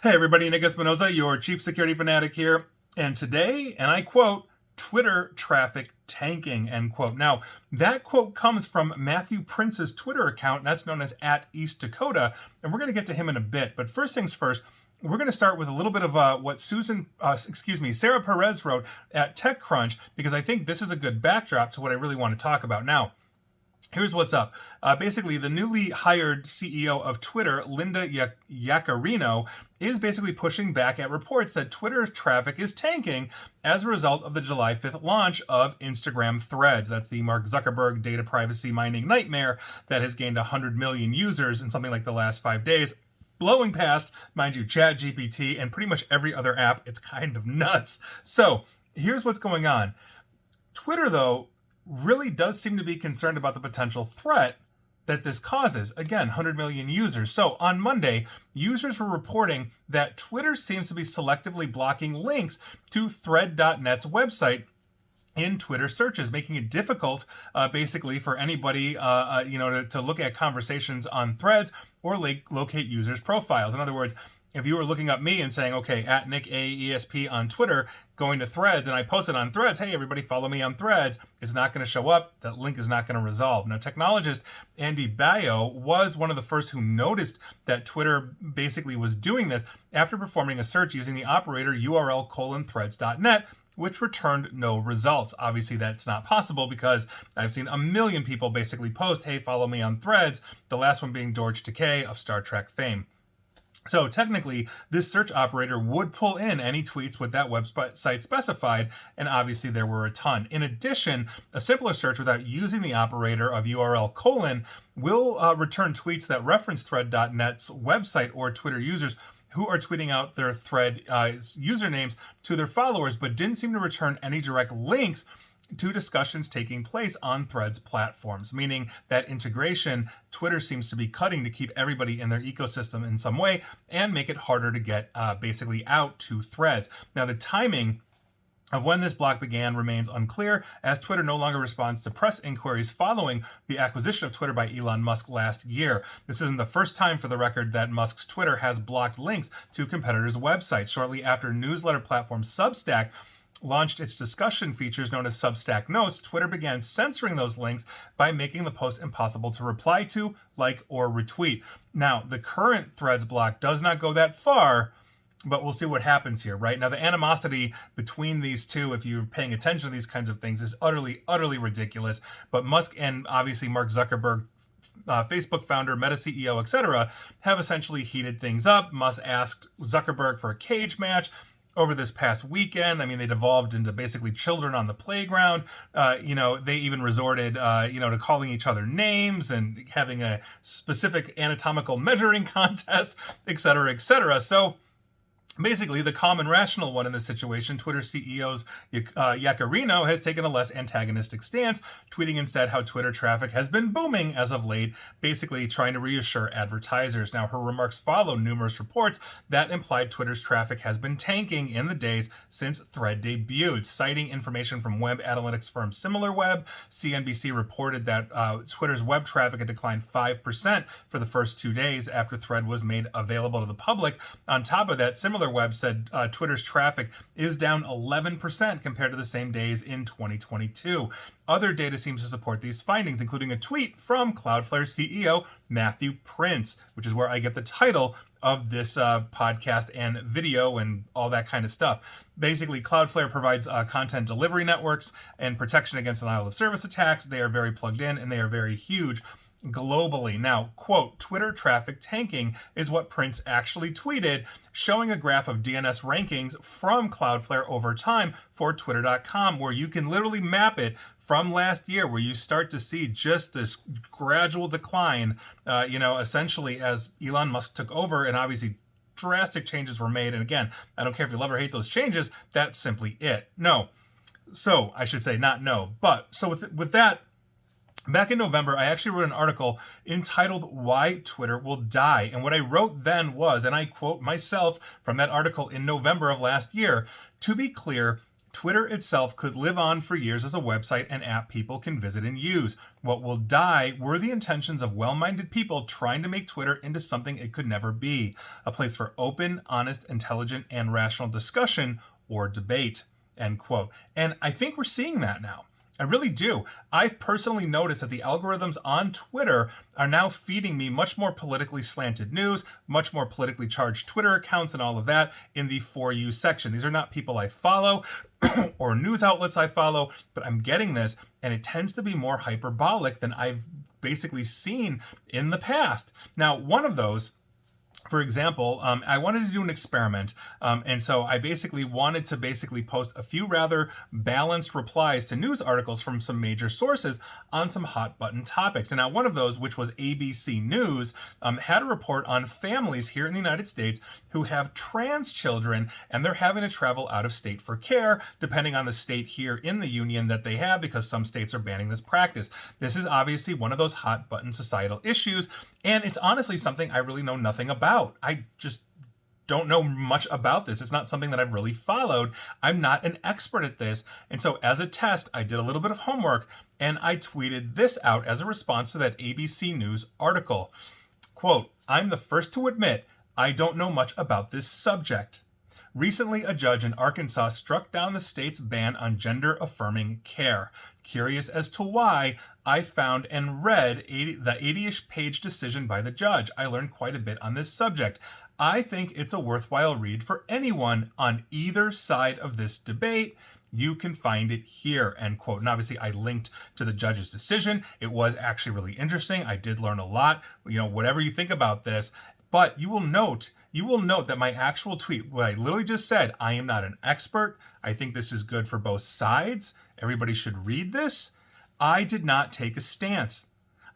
Hey everybody, Nick Espinosa, your chief security fanatic here. And today, and I quote, Twitter traffic tanking, end quote. Now, that quote comes from Matthew Prince's Twitter account, that's known as @EastDakota, and we're going to get to him in a bit. But first things first, we're going to start with a little bit of what Sarah Perez wrote at TechCrunch, because I think this is a good backdrop to what I really want to talk about. Now, here's what's up. Basically, the newly hired CEO of Twitter, Linda Yaccarino, is basically pushing back at reports that Twitter traffic is tanking as a result of the July 5th launch of Instagram Threads. That's the Mark Zuckerberg data privacy mining nightmare that has gained 100 million users in something like the last 5 days, blowing past, mind you, ChatGPT and pretty much every other app. It's kind of nuts. So here's what's going on. Twitter, though, really does seem to be concerned about the potential threat that this causes. Again, 100 million users. So on Monday, users were reporting that Twitter seems to be selectively blocking links to Thread.net's website in Twitter searches, making it difficult basically for anybody to look at conversations on Threads or locate users' profiles. In other words, if you were looking up me and saying, okay, at Nick AESP on Twitter, going to Threads, and I posted on Threads, hey, everybody follow me on Threads, it's not going to show up. That link is not going to resolve. Now, technologist Andy Baio was one of the first who noticed that Twitter basically was doing this after performing a search using the operator URL:/threads.net, which returned no results. Obviously, that's not possible because I've seen a million people basically post, hey, follow me on Threads, the last one being George Takei of Star Trek fame. So technically, this search operator would pull in any tweets with that website specified, and obviously there were a ton. In addition, a simpler search without using the operator of URL: will return tweets that reference Thread.net's website or Twitter users who are tweeting out their Thread usernames to their followers, but didn't seem to return any direct links to discussions taking place on Threads platforms, meaning that integration Twitter seems to be cutting to keep everybody in their ecosystem in some way and make it harder to get basically out to Threads. Now, the timing of when this block began remains unclear, as Twitter no longer responds to press inquiries following the acquisition of Twitter by Elon Musk last year. This isn't the first time, for the record, that Musk's Twitter has blocked links to competitors' websites. Shortly after newsletter platform Substack launched its discussion features known as Substack Notes, Twitter began censoring those links by making the post impossible to reply to, like, or retweet. Now, the current Threads block does not go that far, but we'll see what happens here, right? Now, the animosity between these two, if you're paying attention to these kinds of things, is utterly, utterly ridiculous. But Musk and obviously Mark Zuckerberg, Facebook founder, Meta CEO, etc., have essentially heated things up. Musk asked Zuckerberg for a cage match over this past weekend. I mean, they devolved into basically children on the playground. They even resorted, to calling each other names and having a specific anatomical measuring contest, et cetera, et cetera. So basically, the calm and rational one in this situation, Twitter CEO's Yaccarino, has taken a less antagonistic stance, tweeting instead how Twitter traffic has been booming as of late, basically trying to reassure advertisers. Now, her remarks follow numerous reports that implied Twitter's traffic has been tanking in the days since Thread debuted. Citing information from web analytics firm SimilarWeb, CNBC reported that Twitter's web traffic had declined 5% for the first 2 days after Thread was made available to the public. On top of that, SimilarWeb said Twitter's traffic is down 11% compared to the same days in 2022. Other data seems to support these findings, including a tweet from Cloudflare CEO Matthew Prince, which is where I get the title of this podcast and video and all that kind of stuff. Basically, Cloudflare provides content delivery networks and protection against denial of service attacks. They are very plugged in and they are very huge globally. Now, quote, Twitter traffic tanking is what Prince actually tweeted, showing a graph of DNS rankings from Cloudflare over time for Twitter.com, where you can literally map it from last year, where you start to see just this gradual decline, essentially as Elon Musk took over, and obviously drastic changes were made. And again, I don't care if you love or hate those changes, that's simply it. So I should say not no. But so with that, back in November, I actually wrote an article entitled Why Twitter Will Die. And what I wrote then was, and I quote myself from that article in November of last year, to be clear, Twitter itself could live on for years as a website and app people can visit and use. What will die were the intentions of well-minded people trying to make Twitter into something it could never be, a place for open, honest, intelligent, and rational discussion or debate, end quote. And I think we're seeing that now. I really do. I've personally noticed that the algorithms on Twitter are now feeding me much more politically slanted news, much more politically charged Twitter accounts and all of that in the For You section. These are not people I follow or news outlets I follow, but I'm getting this, and it tends to be more hyperbolic than I've basically seen in the past. Now, one of those, for example, I wanted to do an experiment, and so I basically wanted to post a few rather balanced replies to news articles from some major sources on some hot button topics. And now one of those, which was ABC News, had a report on families here in the United States who have trans children, and they're having to travel out of state for care, depending on the state here in the union that they have, because some states are banning this practice. This is obviously one of those hot button societal issues, and it's honestly something I really know nothing about. I just don't know much about this. It's not something that I've really followed. I'm not an expert at this. And so as a test, I did a little bit of homework and I tweeted this out as a response to that ABC News article. Quote, "I'm the first to admit I don't know much about this subject. Recently, a judge in Arkansas struck down the state's ban on gender-affirming care. Curious as to why, I found and read the 80-ish page decision by the judge. I learned quite a bit on this subject. I think it's a worthwhile read for anyone on either side of this debate. You can find it here," end quote. And obviously I linked to the judge's decision. It was actually really interesting. I did learn a lot. Whatever you think about this, but you will note that my actual tweet, what I literally just said, I am not an expert. I think this is good for both sides. Everybody should read this. I did not take a stance.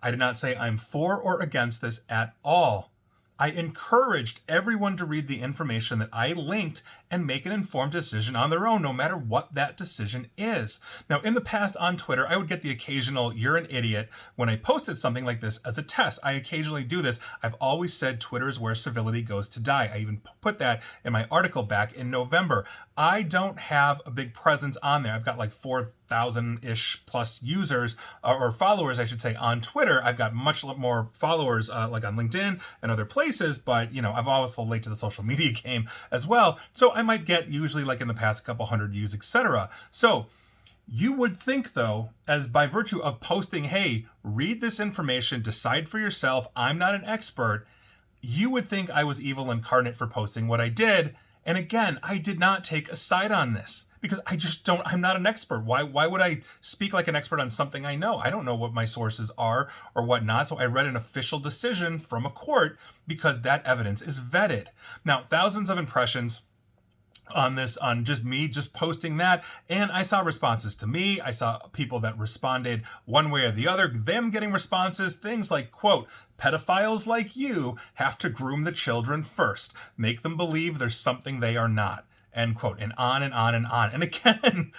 I did not say I'm for or against this at all. I encouraged everyone to read the information that I linked and make an informed decision on their own, no matter what that decision is. Now, in the past on Twitter, I would get the occasional "you're an idiot" when I posted something like this as a test. I occasionally do this. I've always said Twitter is where civility goes to die. I even put that in my article back in November. I don't have a big presence on there. I've got like 4,000-ish plus users, or followers, I should say, on Twitter. I've got much more followers like on LinkedIn and other places, but I've also late to the social media game as well. So I might get usually like in the past couple hundred views, etc. So you would think, though, as by virtue of posting, hey, read this information, decide for yourself, I'm not an expert, you would think I was evil incarnate for posting what I did. And again, I did not take a side on this because I'm not an expert. Why would I speak like an expert on something I know? I don't know what my sources are or whatnot. So I read an official decision from a court because that evidence is vetted. Now, thousands of impressions on this, on just me just posting that, and I saw responses to me. I saw people that responded one way or the other, them getting responses, things like, quote, "Pedophiles like you have to groom the children first, make them believe there's something they are not," end quote, and on and on and on. And again,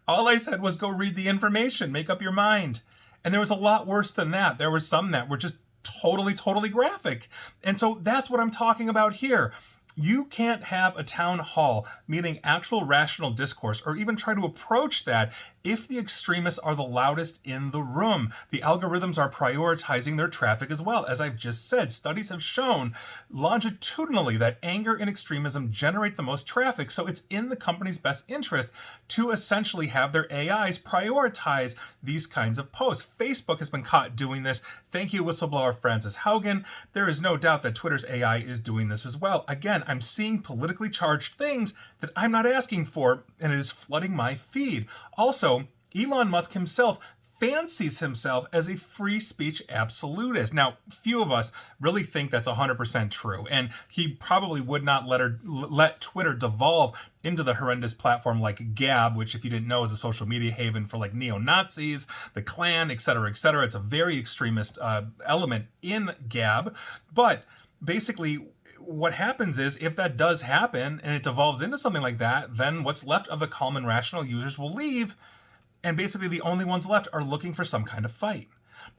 all I said was go read the information, make up your mind. And there was a lot worse than that. There were some that were just totally graphic. And so that's what I'm talking about here. You can't have a town hall, meaning actual rational discourse, or even try to approach that if the extremists are the loudest in the room. The algorithms are prioritizing their traffic as well. As I've just said, studies have shown longitudinally that anger and extremism generate the most traffic, so it's in the company's best interest to essentially have their AIs prioritize these kinds of posts. Facebook has been caught doing this. Thank you, whistleblower Frances Haugen. There is no doubt that Twitter's AI is doing this as well. Again, I'm seeing politically charged things that I'm not asking for, and it is flooding my feed. Also, Elon Musk himself fancies himself as a free speech absolutist. Now, few of us really think that's 100% true, and he probably would not let Twitter devolve into the horrendous platform like Gab, which, if you didn't know, is a social media haven for like neo-Nazis, the Klan, etc., etc. It's a very extremist element in Gab, but basically what happens is, if that does happen and it devolves into something like that, then what's left of the calm and rational users will leave, and basically the only ones left are looking for some kind of fight.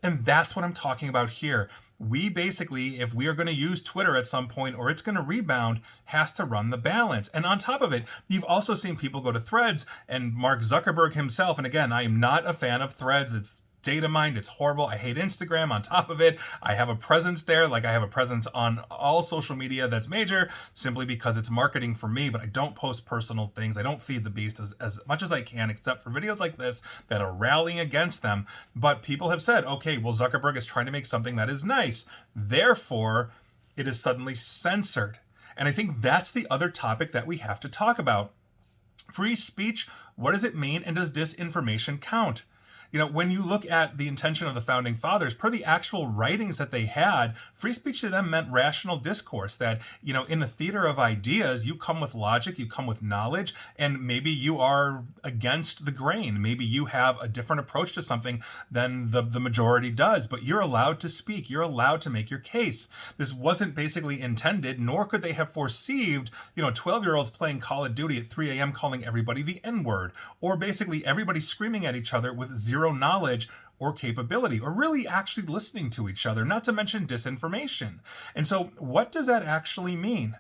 And that's what I'm talking about here. we basically, if we are going to use Twitter at some point or it's going to rebound, has to run the balance. And on top of it, you've also seen people go to Threads, and Mark Zuckerberg himself, and again, I am not a fan of Threads. It's data mined, it's horrible. I hate Instagram on top of it. I have a presence there, like I have a presence on all social media that's major, simply because it's marketing for me, but I don't post personal things. I don't feed the beast as much as I can, except for videos like this that are rallying against them. But people have said, okay, well, Zuckerberg is trying to make something that is nice. Therefore, it is suddenly censored. And I think that's the other topic that we have to talk about. Free speech, what does it mean, and does disinformation count? You know, when you look at the intention of the founding fathers, per the actual writings that they had, free speech to them meant rational discourse, that, you know, in a theater of ideas, you come with logic, you come with knowledge, and maybe you are against the grain. Maybe you have a different approach to something than the majority does, but you're allowed to speak. You're allowed to make your case. This wasn't basically intended, nor could they have foreseeved, 12-year-olds playing Call of Duty at 3 a.m. calling everybody the N-word, or basically everybody screaming at each other with zero knowledge or capability, or really actually listening to each other, not to mention disinformation. And so what does that actually mean?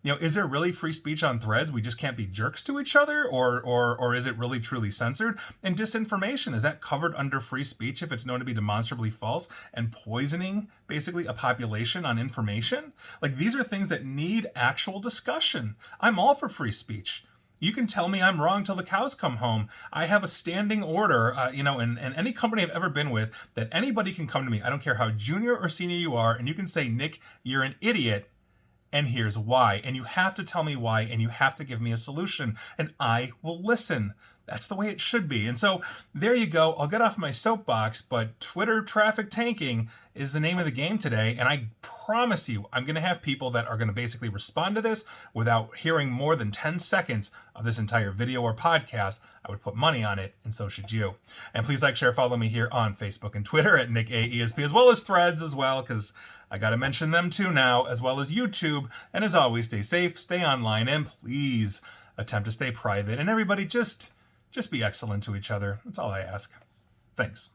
Is there really free speech on Threads? We just can't be jerks to each other, or is it really truly censored? And disinformation, is that covered under free speech if it's known to be demonstrably false and poisoning basically a population on information? Like, these are things that need actual discussion. I'm all for free speech. You can tell me I'm wrong till the cows come home. I have a standing order, in any company I've ever been with, that anybody can come to me. I don't care how junior or senior you are, and you can say, Nick, you're an idiot, and here's why. And you have to tell me why, and you have to give me a solution, and I will listen. That's the way it should be. And so there you go. I'll get off my soapbox, but Twitter traffic tanking is the name of the game today. And I promise you, I'm going to have people that are going to basically respond to this without hearing more than 10 seconds of this entire video or podcast. I would put money on it, and so should you. And please like, share, follow me here on Facebook and Twitter at Nick A. ESP, as well as Threads as well, because I got to mention them too now, as well as YouTube. And as always, stay safe, stay online, and please attempt to stay private. And everybody just be excellent to each other. That's all I ask. Thanks.